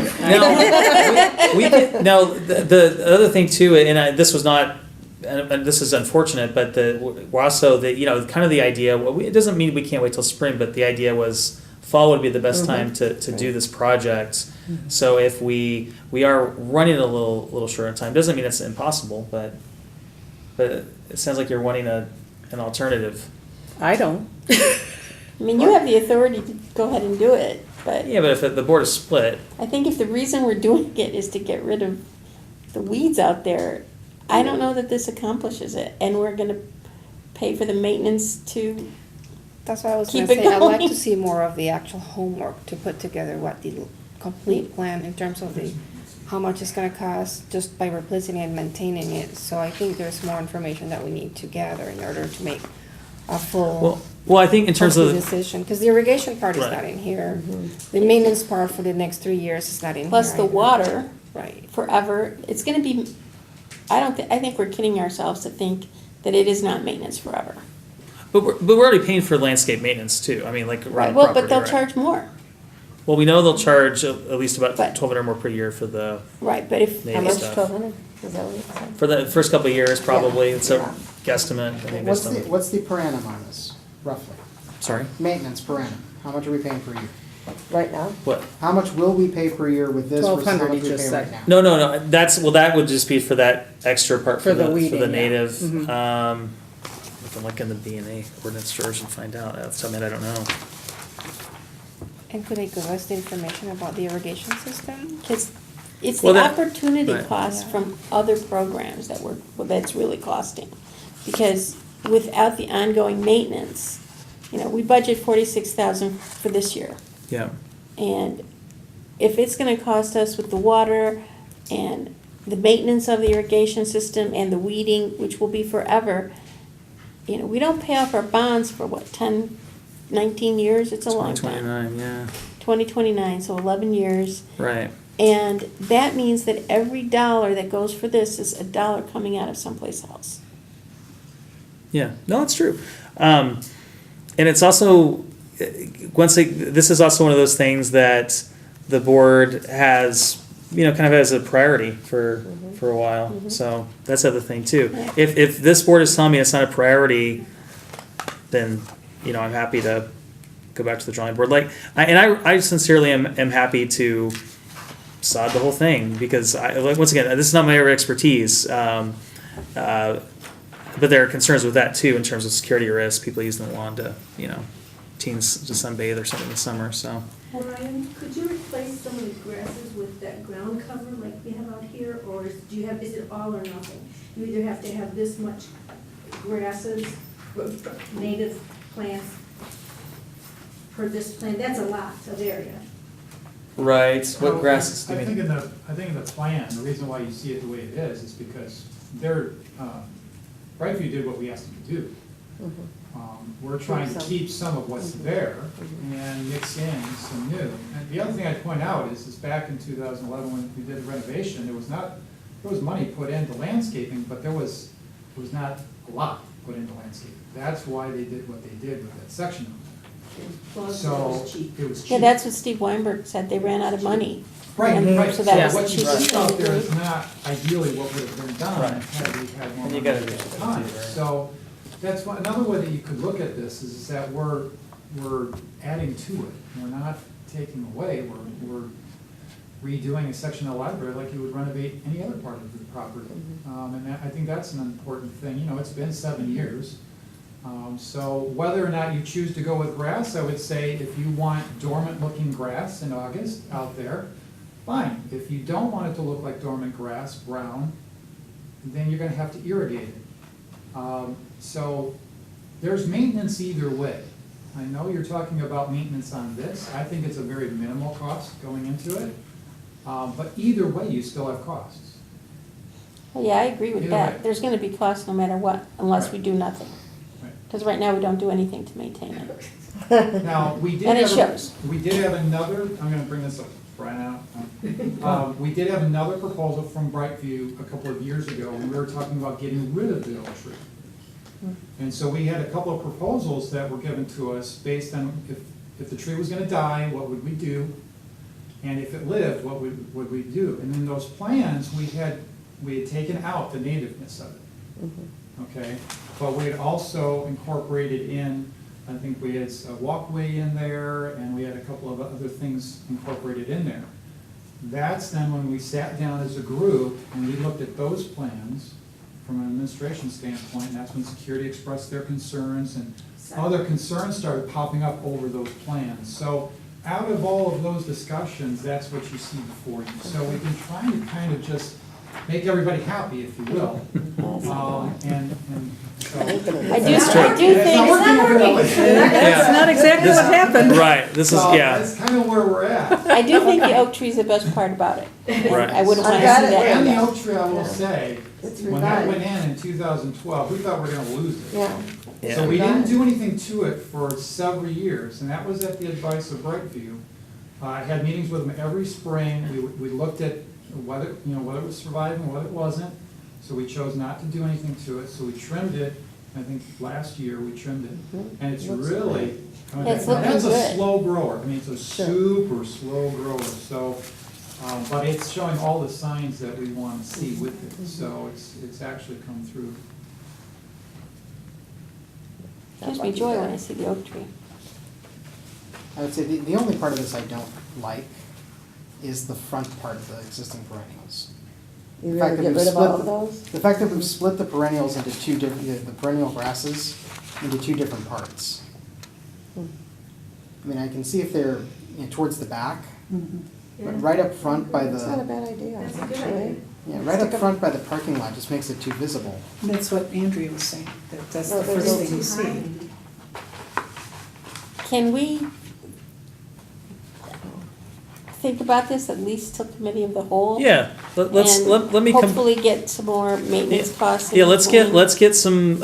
Now, the other thing too, and this was not, and this is unfortunate, but we're also kind of the idea. Well, it doesn't mean we can't wait till spring, but the idea was fall would be the best time to do this project. So if we are running a little short on time, doesn't mean it's impossible, but it sounds like you're wanting an alternative. I don't. I mean, you have the authority to go ahead and do it, but Yeah, but if the board is split, I think if the reason we're doing it is to get rid of the weeds out there, I don't know that this accomplishes it, and we're gonna pay for the maintenance to, That's what I was Keep gonna it say. I'd like going. to see more of the actual homework to put together what the complete plan in terms of how much it's gonna cost just by replacing and maintaining it. So I think there's more information that we need to gather in order to make a full. well, I think in terms of decision, because the irrigation part is Right. not in here. The maintenance part for the next 3 years is not in here. plus the either. water Right. forever. It's gonna be I think we're kidding ourselves to think that it is not maintenance forever. But we're already paying for landscape maintenance too. I mean, like around the Well, property, but they'll right? charge more. Well, we know they'll charge at least about But- 1,200 more per year for the Right, but if, How native much, stuff. 1,200? Is that what you said? For the first couple of years, probably. It's a Yeah. guesstimate. I mean, What's based the, on, what's the per annum on this, roughly? sorry, Maintenance per annum, how much are we paying per year? Right now? what? How much will we pay per year with this versus how 1,200 much you we just pay right said. now? No. That would just be for that extra part For the for weeding, the yeah. native. Mhm. We can look in the B&A ordinance first and find out. That's something I don't know. And could they give us the information about the irrigation system? it's Well, the that- opportunity right. cost from other programs that's really costing. Because without the ongoing maintenance, we budget 46,000 for this year. Yeah. And if it's gonna cost us with the water and the maintenance of the irrigation system and the weeding, which will be forever, we don't pay off our bonds for what, 10, 19 years? It's a long time. 2029, yeah. 2029, so 11 years. Right. And that means that every dollar that goes for this is a dollar coming out of someplace else. Yeah, no, it's true. And it's also, this is also one of those things that the board has, kind of as a priority for a while. So that's the other thing too. Yeah. If this board is telling me it's not a priority, then, I'm happy to go back to the drawing board. I sincerely am happy to sod the whole thing because once again, this is not my area of expertise. But there are concerns with that too in terms of security risk, people using the lawn to, teens to sunbathe or something in the summer, so. Ryan, could you replace some of the grasses with that ground cover like we have out here, or is it all or nothing? You either have to have this much grasses, native plants per this plan, that's a lot of area. Right, Well, I think in the plan, the reason why you see it the way it is because Brightview did what we asked them to do. We're trying to keep some of what's there and mix in some new. And the other thing I'd point out is back in 2011 when we did the renovation, there was money put into landscaping, but there was not a lot put into landscaping. That's why they did what they did with that section over there. Plus, So it was cheap. it was cheap. Yeah, that's what Steve Weinberg said, they ran out of money. Right, And right. so that Yeah. was What the you cheapest see out thing to there do. is not ideally what would have been done Right. had we had more And you money gotta at do the that time. too, right? So that's another way that you could look at this is that we're adding to it. We're not taking away, we're redoing a section of the library like you would renovate any other part of the property. I think that's an important thing. It's been 7 years. So whether or not you choose to go with grass, I would say if you want dormant looking grass in August out there, fine. If you don't want it to look like dormant grass, brown, then you're gonna have to irrigate it. So there's maintenance either way. I know you're talking about maintenance on this. I think it's a very minimal cost going into it. But either way, you still have costs. Well, yeah, I agree with Either that. way. There's gonna be costs no matter what, unless we Right. do nothing. Right. Because right now, we don't do anything to maintain it. Now, we did And it have, shows. we did have another, I'm gonna bring this up right now. We did have another proposal from Brightview a couple of years ago, and we were talking about getting rid of the oak tree. And so we had a couple of proposals that were given to us based on if the tree was gonna die, what would we do? And if it lived, what would we do? And in those plans, we had taken out the nativeness of it. Okay, but we had also incorporated in, I think we had a walkway in there, and we had a couple of other things incorporated in there. That's then when we sat down as a group and we looked at those plans from an administration standpoint, and that's when security expressed their concerns, and other concerns started popping up over those plans. So out of all of those discussions, that's what you see before you. So we've been trying to kind of just make everybody happy, if you will. And so. I do It's think, not working over that way. That's not exactly what happened. Right, this is, So yeah, that's kind of where we're at. I do think the oak tree's the best part about it. Right. I wouldn't want to see I've got it. that. And the go. oak tree, I will say, It's when that revived. went in 2012, we thought we were gonna lose it. Yeah. yeah. So we didn't do anything to it for several years, and that was at the advice of Brightview. I had meetings with them every spring. We looked at whether it was surviving, whether it wasn't. So we chose not to do anything to it, so we trimmed it, I think last year we trimmed it, and it's Looks really coming Yeah, back. it's Now, looking that's a good. slow grower, I mean, it's a Sure. super slow grower, so, but it's showing all the signs that we want to see with it, so it's actually come through. Gives me joy when I see the oak tree. I would say the only part of this I don't like is the front part of the existing perennials. You The fact really that get we've rid of split all of the- those? The fact that we've split the perennials into two different, the perennial grasses into two different parts. I mean, I can see if they're towards the back, but right up front by That's not a the, bad idea, That's a good actually. idea. yeah, right up front by the parking lot just makes it too visible. That's what Andrea was saying, that's No, the they're first a thing little you too see. Can we think about this at least till committee of the whole? Yeah, let's, And let me come. hopefully get some more maintenance costs. in Yeah, let's between. get some,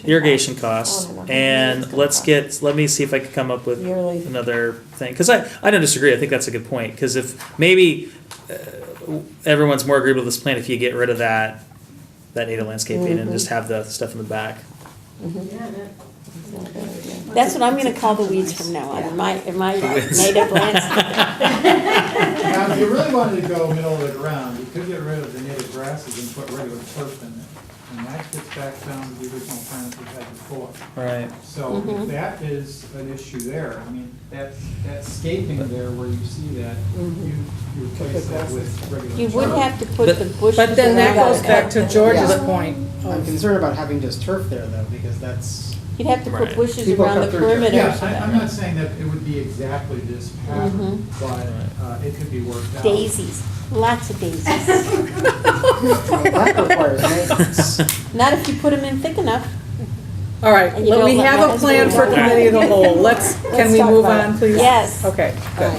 irrigation costs, Oh, no, no. and It's gonna let's cost. get, let me see if I can come up with Yearly. another thing, because I don't disagree, I think that's a good point, because if, maybe, everyone's more agreeable with this plan if you get rid of that native landscaping and just have the stuff in the back. Yeah, That's what I'm gonna call the weeds from now on, in my weeds. native landscape. Now, if you really wanted to go middle of the ground, you could get rid of the native grasses and put regular turf in there. And that gets back down to the original plan that we had before. Right. So if that is an issue there, I mean, that scaping there where you see that, you replace that with regular. You would turf. have to put But- the bushes. But then that around goes it. back to George's Yeah. point. I'm concerned about having just turf there though, because that's, You'd have to put Right. bushes People around the cut through turf. perimeter. Yeah, so I'm that- not saying that it would be exactly this pattern, but it could be worked out. Daisies, lots of daisies. well, that requires maintenance. Not if you put them in thick enough. All right, And you but don't we let have my a plan husband for work. committee of the whole. Can Let's we talk move about on, it. please? Yes. Okay, good.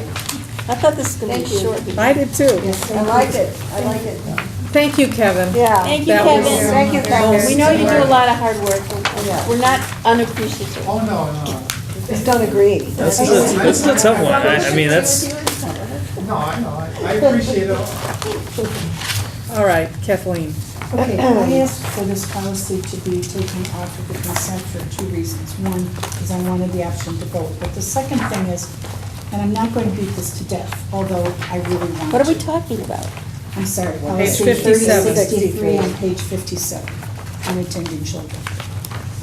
I thought this was gonna be Thank you. short. I did too. I like it, I like it. Thank you, Kevin. Yeah. Thank you, That was- Kevin. Thank you, Kevin. We know you do a lot of hard work, and Yeah. we're not unappreciative. Oh, no. Just don't agree. This is a tough one, I mean, that's, No, I know, I appreciate it. All right, Kathleen. Okay, I asked for this policy to be taken off of the consent for two reasons. One, is I wanted the option to vote, but the second thing is, and I'm not going to beat this to death, although I really want to. What are we talking about? I'm sorry. Page Policy 57. 3063 on page 57, unattended children.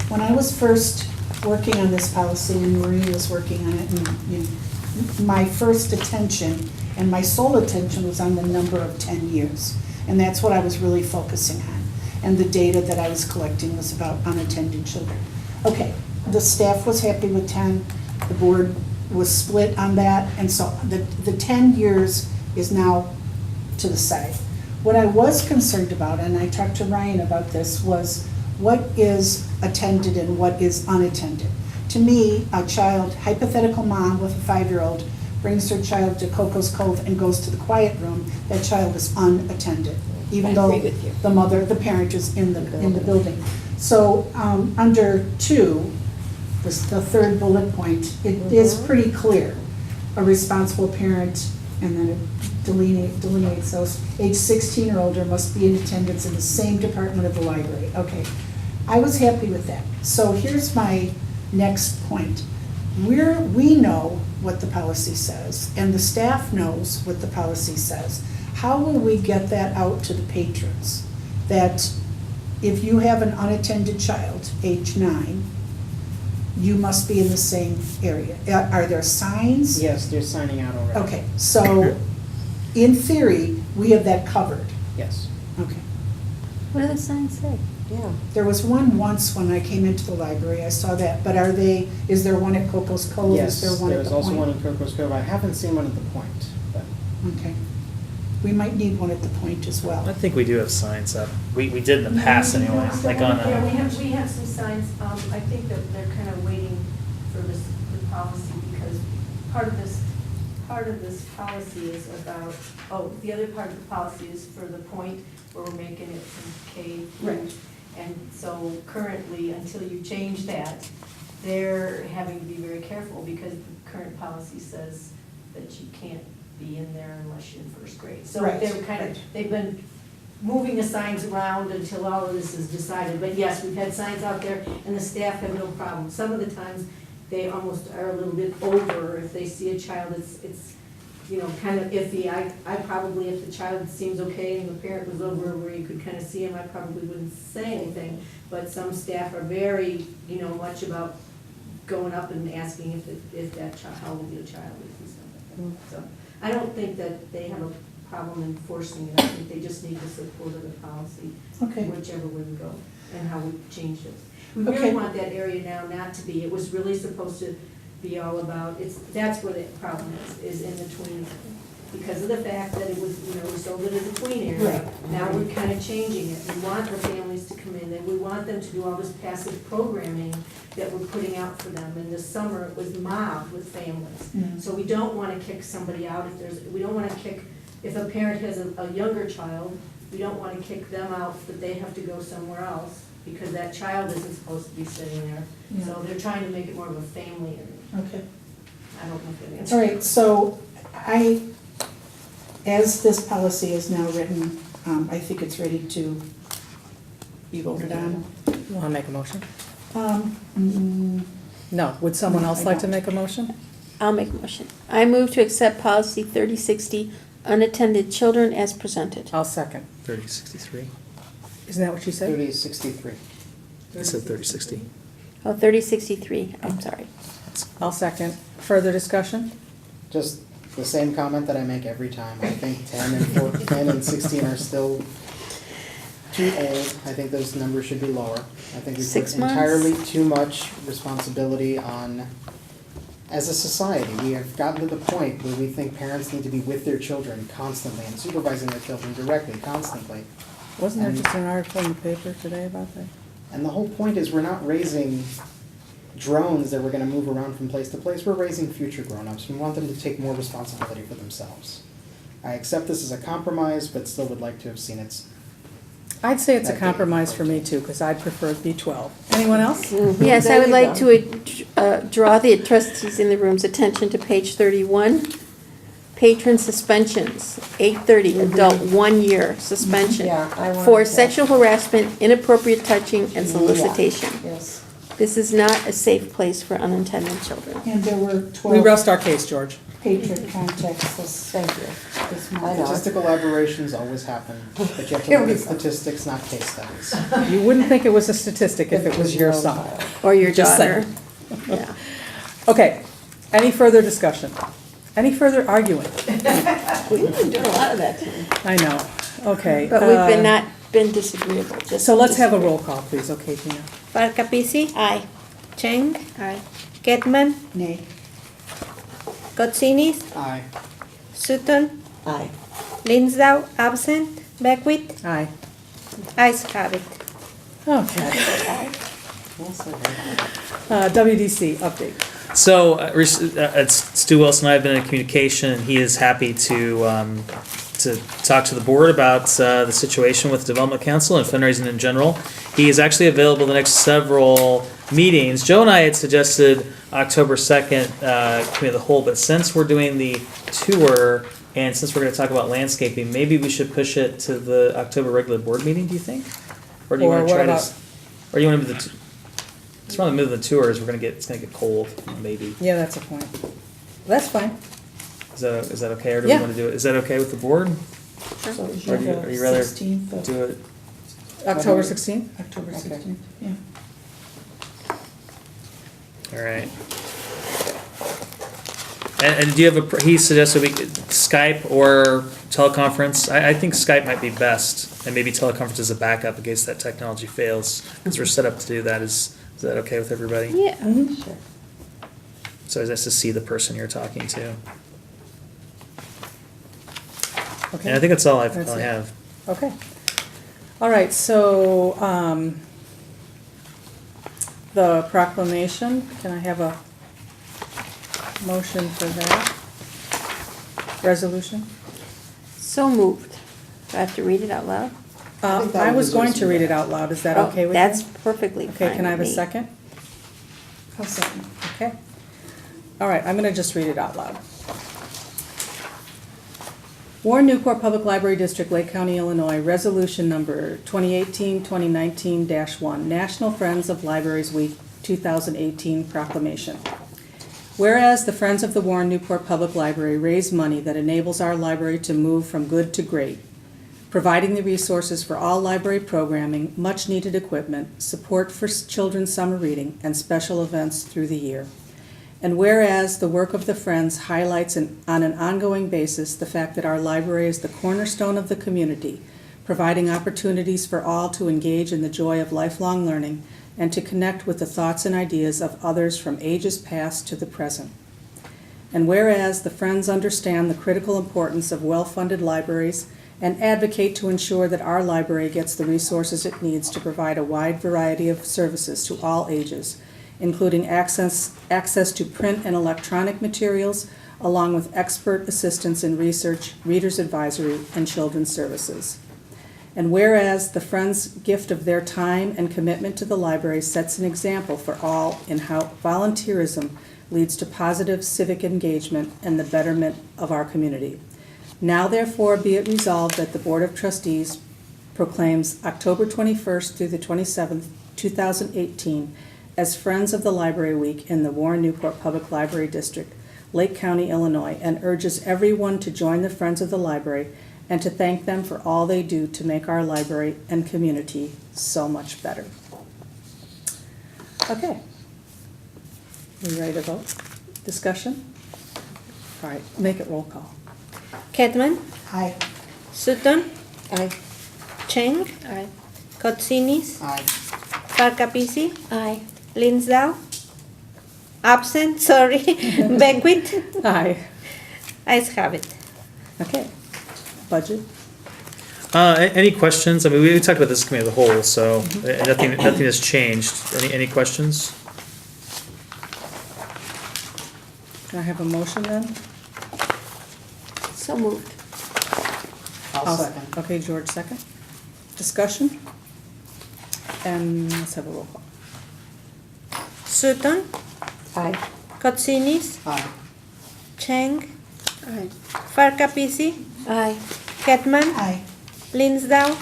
When I was first working on this policy, and Marie was working on it, and my first attention and my sole attention was on the number of 10 years. And that's what I was really focusing on. And the data that I was collecting was about unattended children. Okay, the staff was happy with 10, the board was split on that, and so the 10 years is now to the side. What I was concerned about, and I talked to Ryan about this, was what is attended and what is unattended. To me, a child, hypothetical mom with a 5-year-old, brings her child to Coco's Cove and goes to the quiet room, that child is unattended, even I though agree with you. the mother, the parent is in the building. So, under 2, the third bullet point, it is pretty clear. A responsible parent, and then it delineates those, age 16 or older must be in attendance in the same department of the library. Okay, I was happy with that. So here's my next point. We know what the policy says, and the staff knows what the policy says. How will we get that out to the patrons? That if you have an unattended child, age 9, you must be in the same area. Are there signs? Yes, they're signing out already. Okay, so in theory, we have that covered. Yes. Okay. What do the signs say? Yeah. There was one once when I came into the library, I saw that, but is there one at Coco's Cove? Yes, Is there one at there's the also one Point? in Coco's Cove. I haven't seen one at the Point, but Okay. We might need one at the Point as well. I think we do have signs up, we did in the past anyway, like on, Yeah, we have some signs, I think that they're kind of waiting for the policy, because part of this policy is about, the other part of the policy is for the point where we're making it from K through. Right. And so currently, until you change that, they're having to be very careful, because the current policy says that you can't be in there unless you're in first grade. So Right, they're kind of, right. they've been moving the signs around until all of this is decided. But yes, we've had signs out there and the staff have no problem. Some of the times, they almost are a little bit over. If they see a child, it's you know, kind of iffy. I probably, if the child seems okay and the parent was over where you could kind of see him, I probably wouldn't say anything. But some staff are very, you know, much about going up and asking if that child, how old your child is and stuff like that. So I don't think that they have a problem enforcing it. I think they just need the support of the policy, Okay. whichever way we go and how we change it. We Okay. really want that area now not to be, it was really supposed to be all about, that's where the problem is in the tween. Because of the fact that it was, you know, we sold it as a tween area. Right. Now we're kind of changing it. We want the families to come in and we want them to do all this passive programming that we're putting out for them. In the summer, it was mobbed with families. Mm. So we don't want to kick somebody out we don't want to kick, if a parent has a younger child, we don't want to kick them out, but they have to go somewhere else because that child isn't supposed to be sitting there. Yeah. So they're trying to make it more of a family area. Okay. I don't know if that answers. All right, so as this policy is now written, I think it's ready to be voted on. You wanna make a motion? Mm, No, would someone No, else I like to don't. make a motion? I'll make a motion. I move to accept policy 3060, unattended children as presented. I'll second. 3063. Isn't that what you said? 3063. I said 3060. Oh, 3063, I'm sorry. I'll second. Further discussion? Just the same comment that I make every time. I think 10 and 16 are still too old. I think those numbers should be lower. I think we 6 put months? entirely too much responsibility on, as a society, we have gotten to the point where we think parents need to be with their children constantly and supervising their children directly, constantly. Wasn't there And- just an article in the paper today about that? And the whole point is we're not raising drones that we're gonna move around from place to place. We're raising future grown-ups. We want them to take more responsibility for themselves. I accept this as a compromise, but still would like to have seen its. I'd say it's a That compromise for me too, because I'd prefer B12. Anyone else? Yes, I There would you like go. to draw the trustees in the room's attention to page 31. Patron suspensions, 830, adult 1 year suspension. Yeah, I wanted For to- sexual harassment, inappropriate touching, and solicitation. Yes. This is not a safe place for unintended children. And there were We 12 rest our case, George. patron contacts this Thank you. I month. know. Statistical aberrations always happen, but you have to Here look we at go. statistics, not case studies. You wouldn't think it was a statistic if it was your own son. child. Or your Just daughter. saying. Yeah. Okay, any further discussion? Any further arguing? We've been doing a lot of that. I know, okay. But we've not been disagreeable, just. So let's have a disagreeable. roll call, please, okay, Tina? Barkapisi? Aye. Cheng? Aye. Getman? Nay. Gotzinis? Aye. Sutton? Aye. Linsdau? Absent? Beckwith? Aye. Ayes have it. Okay. Yes, I heard. WDC, update. So, Stu Wilson and I have been in communication, and he is happy to talk to the board about the situation with Development Council and fundraising in general. He is actually available the next several meetings. Joe and I had suggested October 2nd, committee of the whole, but since we're doing the tour and since we're going to talk about landscaping, maybe we should push it to the October regular board meeting, do you think? Or do you Or want to what try about- to? Or you want to move the? It's probably move the tours. It's gonna get cold, maybe. Yeah, that's a point. That's fine. Is that okay, or do Yeah. we want to do it? Is that okay with the board? So is Or do your you rather 16th of do it? October 16th? October Okay. 16th, yeah. All right. And do you have he suggested we could Skype or teleconference? I think Skype might be best, and maybe teleconference is a backup in case that technology fails, because we're set up to do that. Is that okay with everybody? Yeah. Sure. So it's nice to see the person you're talking to. Okay. And I think that's all I That's it. have. Okay. All right, so, the proclamation, can I have a motion for that? Resolution? So moved. Do I have to read it out loud? think that I one was going deserves to read it some out loud, is that Oh, okay with you? That's perfectly fine Okay, can I have a with me. second? I'll second. Okay. All right, I'm gonna just read it out loud. Warren Newport Public Library District, Lake County, Illinois, Resolution Number 2018-2019-1, National Friends of Libraries Week 2018 Proclamation. Whereas the Friends of the Warren Newport Public Library raise money that enables our library to move from good to great, providing the resources for all library programming, much-needed equipment, support for children's summer reading, and special events through the year. And whereas the work of the Friends highlights on an ongoing basis the fact that our library is the cornerstone of the community, providing opportunities for all to engage in the joy of lifelong learning and to connect with the thoughts and ideas of others from ages past to the present. And whereas the Friends understand the critical importance of well-funded libraries and advocate to ensure that our library gets the resources it needs to provide a wide variety of services to all ages, including access to print and electronic materials, along with expert assistance in research, reader's advisory, and children's services. And whereas the Friends' gift of their time and commitment to the library sets an example for all in how volunteerism leads to positive civic engagement and the betterment of our community. Now therefore be it resolved that the Board of Trustees proclaims October 21st through the 27th, 2018 as Friends of the Library Week in the Warren Newport Public Library District, Lake County, Illinois, and urges everyone to join the Friends of the Library and to thank them for all they do to make our library and community so much better. Okay. We ready to vote? Discussion? All right, make it roll call. Ketman, Aye. Sutton, Aye. Cheng, Aye. Kotsinis, Aye. Farkapisi, Aye. Linsdau, absent, sorry, Beckwith, Aye. ayes have it. Okay. Budget? Any questions? I mean, we talked about this committee of the whole, so nothing has changed. Any questions? Can I have a motion then? So moved. I'll second. Okay, George, second. Discussion? And let's have a roll call. Sutton, Aye. Kotsinis, Aye. Cheng, Aye. Farkapisi, Aye. Ketman, Aye. Linsdau,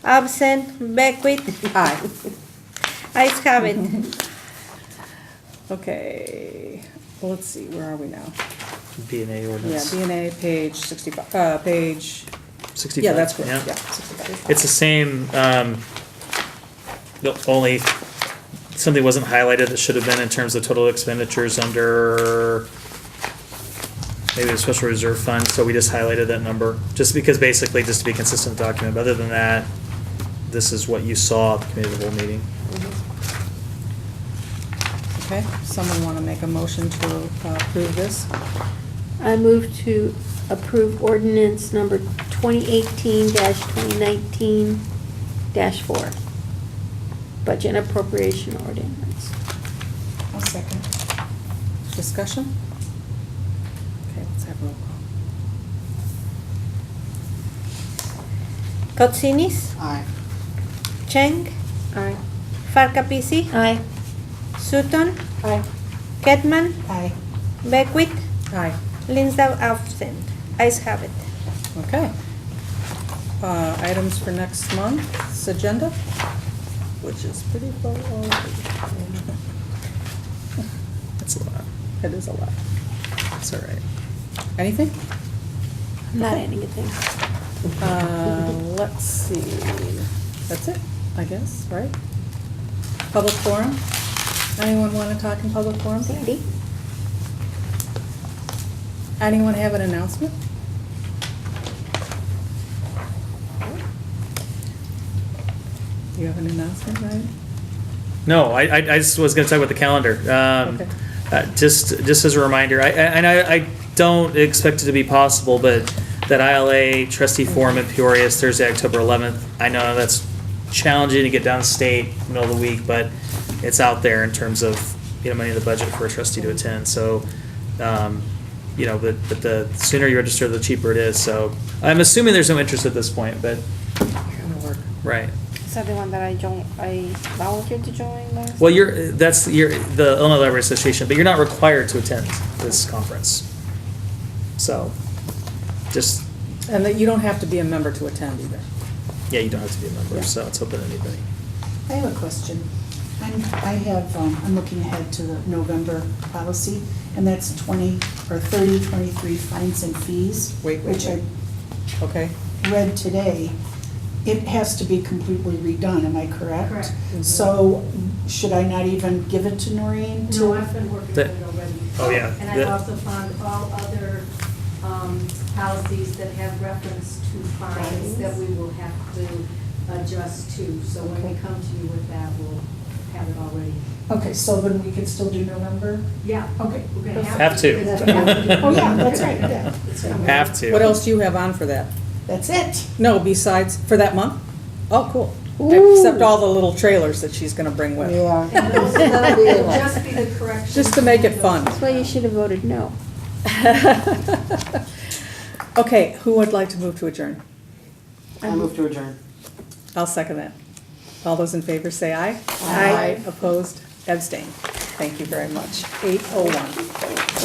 absent, Beckwith, Aye. ayes have it. Okay, well, let's see, where are we now? B&A Yeah, ordinance. B&A, page 65, page, 65. yeah, that's correct, yeah, 65. It's the same, the only, something wasn't highlighted that should have been in terms of total expenditures under maybe the special reserve fund, so we just highlighted that number, just because basically, just to be consistent with the document. But other than that, this is what you saw at the committee of the whole meeting. Okay, someone want to make a motion to approve this? I move to approve ordinance number 2018-2019-4. Budget and appropriation ordinance. I'll second. Discussion? Okay, let's have roll call. Kotsinis, Aye. Cheng, Aye. Farkapisi, Aye. Sutton, Aye. Ketman, Aye. Beckwith, Aye, Linsdau, absent, ayes have it. okay. Items for next month's agenda, which is pretty full already. That's a lot. It is a lot. It's all right. Anything? Not anything. Let's see, that's it, I guess, right? Public forum? Anyone want to talk in public forum? Sandy? Anyone have an announcement? Do you have an announcement, Ryan? No, I just was gonna talk about the calendar. Okay. Just as a reminder, I don't expect it to be possible, but that ILA trustee forum in Peoria is Thursday, October 11th. I know that's challenging to get downstate, middle of the week, but it's out there in terms of, money in the budget for a trustee to attend, so, but the sooner you register, the cheaper it is, so I'm assuming there's no interest at this point, but, Gonna work. right. Is that the one that I volunteered to join last? Well, that's the Illinois Library Association, but you're not required to attend this conference. So, just, And that you don't have to be a member to attend either. yeah, you don't have to be a member, Yeah. so it's open to anybody. I have a question. I'm looking ahead to the November policy, and that's 23 fines and fees. Wait. Which I Okay? read today. It has to be completely redone, am I correct? Correct. So should I not even give it to Noreen? No, I've been working on The- it already. Oh, yeah. And The- I've also found all other policies that have reference to fines that we will have to adjust to. So when we come to you with that, we'll have it already. Okay, so then we can still do November? Yeah. Okay. We're gonna Have to. Oh, yeah, that's right, yeah. That's right. Have to. What else do you have on for that? That's it. No, besides, for that month? Oh, cool. Ooh. Except all the little trailers that she's gonna bring with. Yeah. And those will just be the corrections. Just to make it fun. That's why you should have voted no. Okay, who would like to move to adjourn? I move to adjourn. I'll second that. All those in favor say aye. Aye. Opposed, abstained. Thank you very much. 8:01.